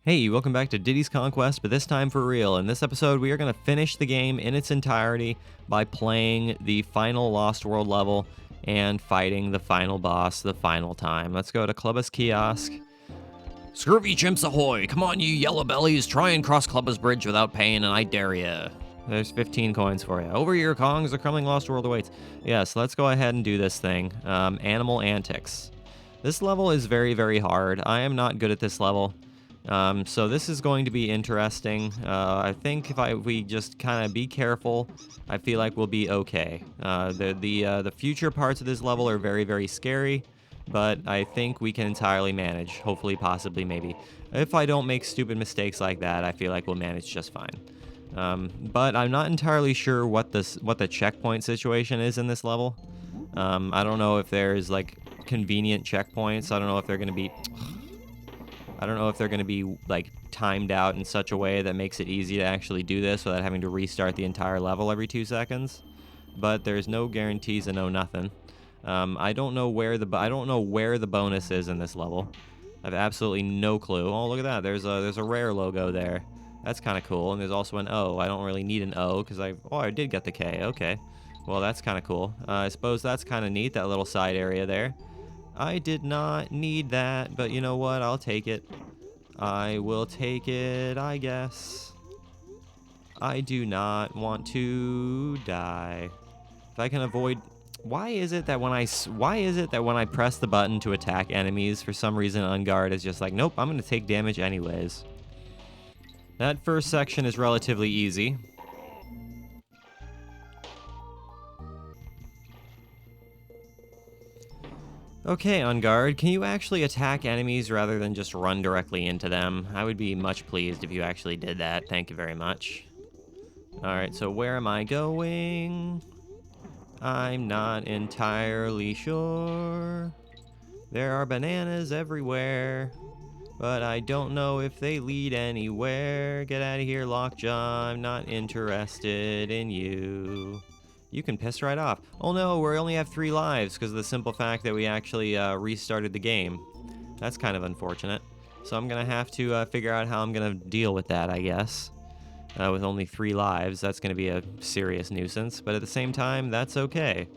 Hey, welcome back to Diddy's Conquest, but this time for real. In this episode, we are going to finish the game in its entirety by playing the final Lost World level and fighting the final boss the final time. Let's go to Clubba's Kiosk. Scurvy chimps ahoy! Come on, you yellow bellies! Try and cross Clubba's bridge without pain, and I dare ya. There's 15 coins for you. Over here, Kongs, the crumbling Lost World awaits. Yes, let's go ahead and do this thing. Animal Antics. This level is very, very hard. I am not good at this level. So this is going to be interesting. I think if we just kind of be careful, I feel like we'll be okay. The future parts of this level are very, very scary, but I think we can entirely manage. Hopefully, possibly, maybe. If I don't make stupid mistakes like that, I feel like we'll manage just fine. But I'm not entirely sure what the checkpoint situation is in this level. I don't know if there's like convenient checkpoints. I don't know if they're going to be like timed out in such a way that makes it easy to actually do this without having to restart the entire level every 2 seconds. But there's no guarantees and no nothing. I don't know where the bonus is in this level. I have absolutely no clue. Oh, look at that. There's a rare logo there. That's kind of cool. And there's also an O. I don't really need an O because I did get the K. Okay. Well, that's kind of cool. I suppose that's kind of neat, that little side area there. I did not need that, but you know what? I'll take it. I will take it, I guess. I do not want to die. If I can avoid... Why is it that when I press the button to attack enemies, for some reason Unguard is just like, nope, I'm going to take damage anyways. That first section is relatively easy. Okay, Unguard, can you actually attack enemies rather than just run directly into them? I would be much pleased if you actually did that. Thank you very much. Alright, so where am I going? I'm not entirely sure. There are bananas everywhere, but I don't know if they lead anywhere. Get out of here, Lockjaw. I'm not interested in you. You can piss right off. Oh no, we only have 3 lives because of the simple fact that we actually restarted the game. That's kind of unfortunate. So I'm going to have to figure out how I'm going to deal with that, I guess. With only 3 lives, that's going to be a serious nuisance. But at the same time, that's okay.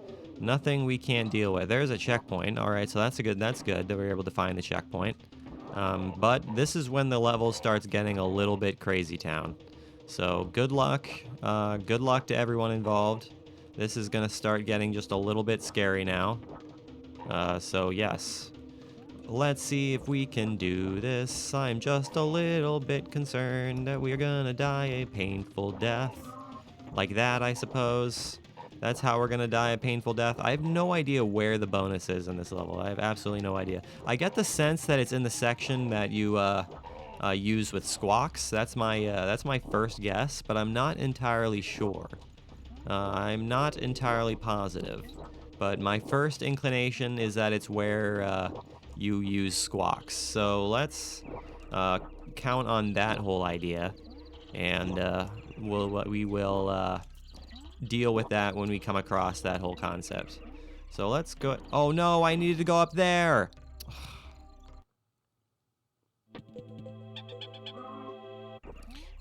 Nothing we can't deal with. There's a checkpoint. Alright, so that's good that we were able to find the checkpoint. But this is when the level starts getting a little bit crazy town. So good luck. Good luck to everyone involved. This is going to start getting just a little bit scary now. So yes. Let's see if we can do this. I'm just a little bit concerned that we're going to die a painful death. Like that, I suppose. That's how we're going to die a painful death. I have no idea where the bonus is in this level. I have absolutely no idea. I get the sense that it's in the section that you use with squawks. That's my first guess, but I'm not entirely sure. I'm not entirely positive, but my first inclination is that it's where you use squawks. So let's count on that whole idea, and we will deal with that when we come across that whole concept. So let's go. Oh no, I needed to go up there.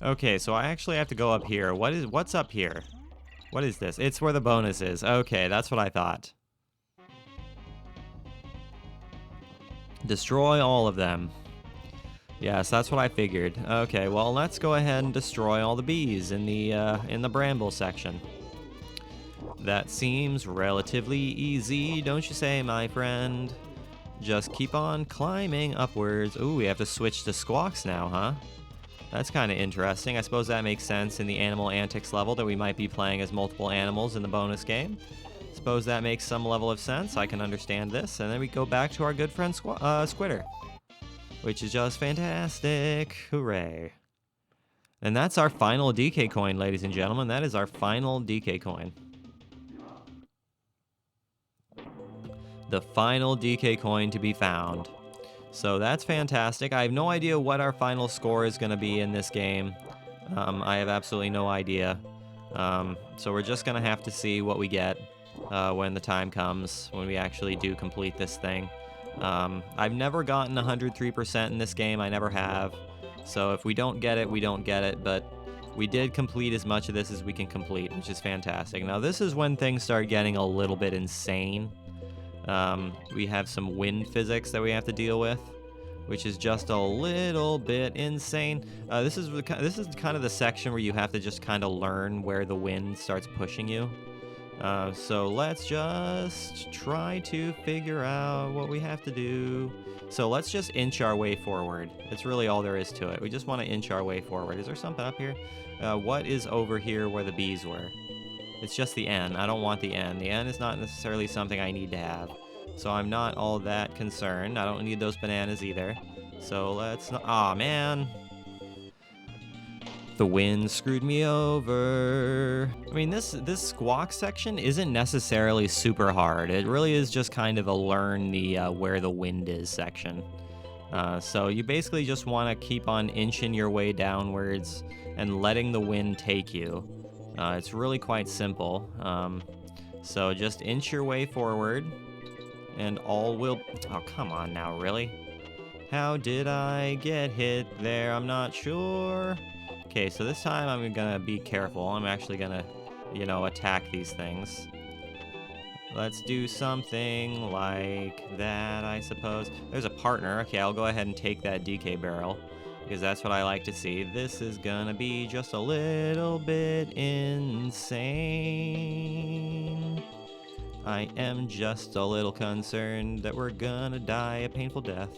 Okay, so I actually have to go up here. What's up here? What is this? It's where the bonus is. Okay, that's what I thought. Destroy all of them. Yes, that's what I figured. Okay, well, let's go ahead and destroy all the bees in the bramble section. That seems relatively easy, don't you say, my friend? Just keep on climbing upwards. Ooh, we have to switch to squawks now, huh? That's kind of interesting. I suppose that makes sense in the Animal Antics level that we might be playing as multiple animals in the bonus game. Suppose that makes some level of sense. I can understand this. And then we go back to our good friend Squitter, which is just fantastic. Hooray. And that's our final DK coin, ladies and gentlemen. That is our final DK coin. The final DK coin to be found. So that's fantastic. I have no idea what our final score is going to be in this game. I have absolutely no idea. So we're just going to have to see what we get when the time comes, when we actually do complete this thing. I've never gotten 103% in this game. I never have. So if we don't get it, we don't get it, but we did complete as much of this as we can complete, which is fantastic. Now this is when things start getting a little bit insane. We have some wind physics that we have to deal with, which is just a little bit insane. This is kind of the section where you have to just kind of learn where the wind starts pushing you. So let's just try to figure out what we have to do. So let's just inch our way forward. It's really all there is to it. We just want to inch our way forward. Is there something up here? What is over here where the bees were? It's just the N. I don't want the N. The N is not necessarily something I need to have. So I'm not all that concerned. I don't need those bananas either. So let's not... Aw, man. The wind screwed me over. I mean, this squawk section isn't necessarily super hard. It really is just kind of a learn the where the wind is section. So you basically just want to keep on inching your way downwards and letting the wind take you. It's really quite simple. So just inch your way forward, and all will... Oh, come on now, really? How did I get hit there? I'm not sure. Okay, so this time I'm gonna be careful. I'm actually gonna, you know, attack these things. Let's do something like that, I suppose. There's a partner. Okay, I'll go ahead and take that DK barrel, because that's what I like to see. This is gonna be just a little bit insane. I am just a little concerned that we're gonna die a painful death,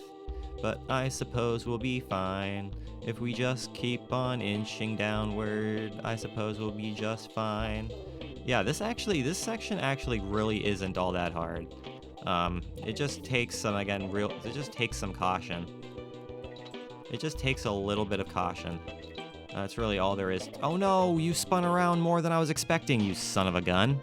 but I suppose we'll be fine. If we just keep on inching downward, I suppose we'll be just fine. Yeah, this section actually really isn't all that hard. It just takes some, again, it just takes some caution. It just takes a little bit of caution. That's really all there is. Oh no, you spun around more than I was expecting, you son of a gun.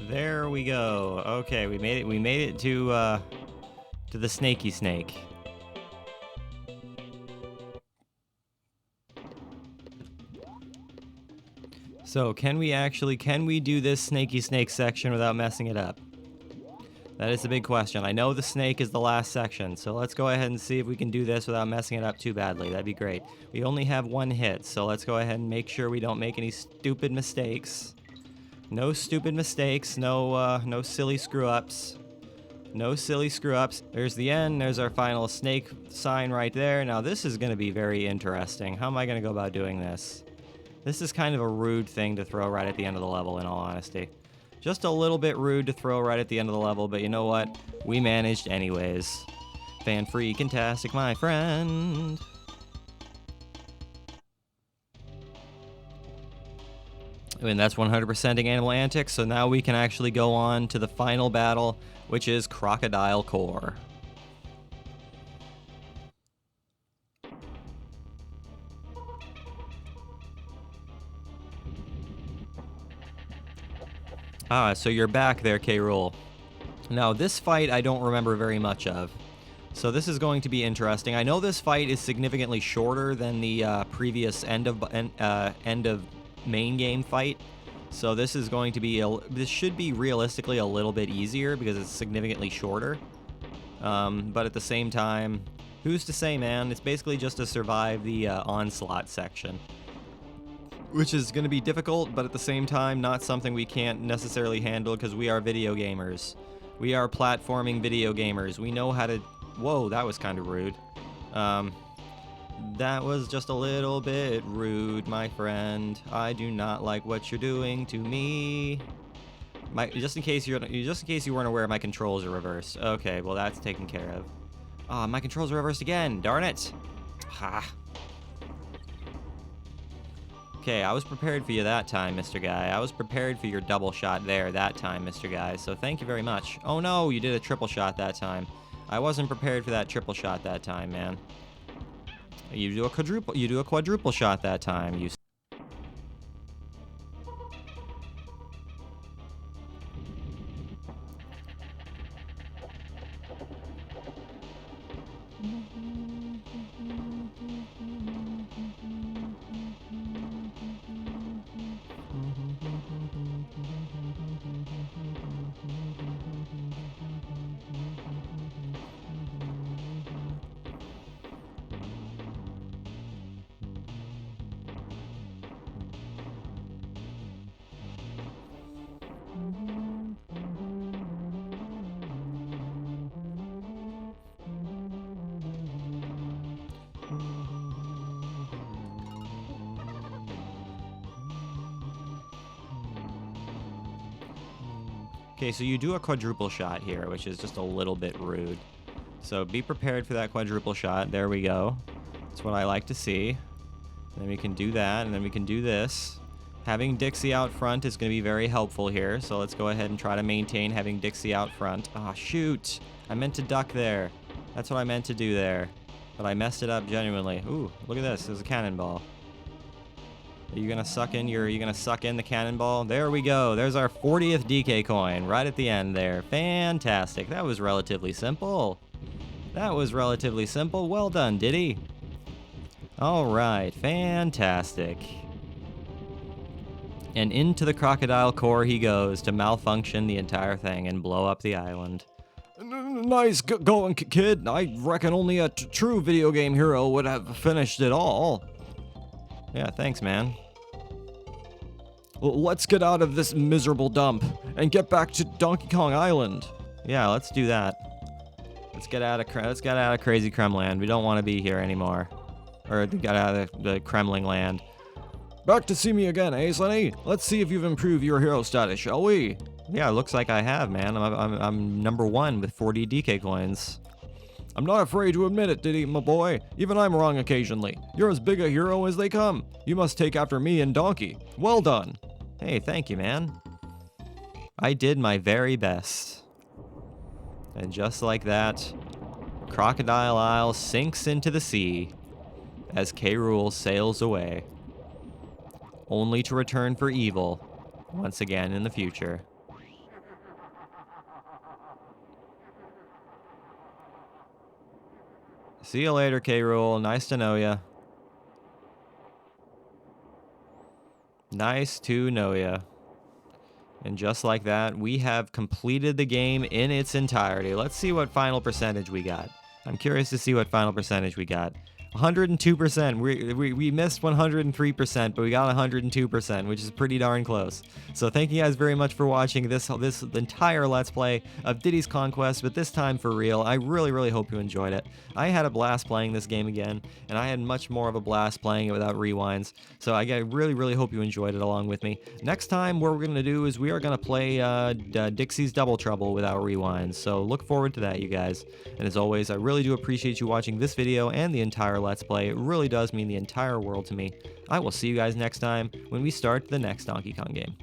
There we go. Okay, we made it. We made it to the snaky snake. So can we do this snaky snake section without messing it up? That is the big question. I know the snake is the last section, so let's go ahead and see if we can do this without messing it up too badly. That'd be great. We only have one hit, so let's go ahead and make sure we don't make any stupid mistakes. No stupid mistakes, no silly screw-ups. No silly screw-ups. There's the end, there's our final snake sign right there. Now this is going to be very interesting. How am I going to go about doing this? This is kind of a rude thing to throw right at the end of the level, in all honesty. Just a little bit rude to throw right at the end of the level, but you know what? We managed anyways. Fan-freaking-tastic, my friend. And that's 100%ing Animal Antics, so now we can actually go on to the final battle, which is Krocodile Kore. Ah, so you're back there, K-Rool. Now, this fight I don't remember very much of, so this is going to be interesting. I know this fight is significantly shorter than the previous end of main game fight, so this is going to be this should be realistically a little bit easier because it's significantly shorter. But at the same time, who's to say, man? It's basically just to survive the onslaught section, which is going to be difficult, but at the same time, not something we can't necessarily handle because we are video gamers. We are platforming video gamers. We know how to... Whoa, that was kind of rude. That was just a little bit rude, my friend. I do not like what you're doing to me. Just in case you weren't aware, my controls are reversed. Okay, well that's taken care of. Ah, my controls are reversed again. Darn it. Ha. Okay, I was prepared for you that time, Mr. Guy. I was prepared for your double shot there that time, Mr. Guy. So thank you very much. Oh no, you did a triple shot that time. I wasn't prepared for that triple shot that time, man. You do a quadruple shot that time. You Okay, so you do a quadruple shot here, which is just a little bit rude. So be prepared for that quadruple shot. There we go. That's what I like to see. And then we can do that, and then we can do this. Having Dixie out front is going to be very helpful here, so let's go ahead and try to maintain having Dixie out front. Ah, shoot! I meant to duck there. That's what I meant to do there. But I messed it up genuinely. Ooh, look at this. There's a cannonball. Are you gonna suck in the cannonball? There we go. There's our 40th DK coin right at the end there. Fantastic. That was relatively simple. Well done, Diddy. All right, fantastic. And into the Crocodile Core he goes to malfunction the entire thing and blow up the island. Nice going, kid. I reckon only a true video game hero would have finished it all. Yeah, thanks, man. Well, let's get out of this miserable dump and get back to Donkey Kong Island. Yeah, let's do that. Let's get out of Crazy Kremland. We don't want to be here anymore. Or get out of the Kremling land. Back to see me again, eh, Sonny? Let's see if you've improved your hero status, shall we? Yeah, looks like I have, man. I'm number 1 with 40 DK coins. I'm not afraid to admit it, Diddy, my boy. Even I'm wrong occasionally. You're as big a hero as they come. You must take after me and Donkey. Well done. Hey, thank you, man. I did my very best. And just like that, Crocodile Isle sinks into the sea as K. Rool sails away, only to return for evil once again in the future. See you later, K. Rool. Nice to know ya. Nice to know ya. And just like that, we have completed the game in its entirety. Let's see what final percentage we got. I'm curious to see what final percentage we got. 102%. We missed 103%, but we got 102%, which is pretty darn close. So thank you guys very much for watching this entire Let's Play of Diddy's Conquest, but this time for real. I really hope you enjoyed it. I had a blast playing this game again, and I had much more of a blast playing it without rewinds. So I really hope you enjoyed it along with me. Next time, what we're going to do is we are going to play Dixie's Double Trouble without rewinds. So look forward to that, you guys. And as always, I really do appreciate you watching this video and the entire Let's Play. It really does mean the entire world to me. I will see you guys next time when we start the next Donkey Kong game.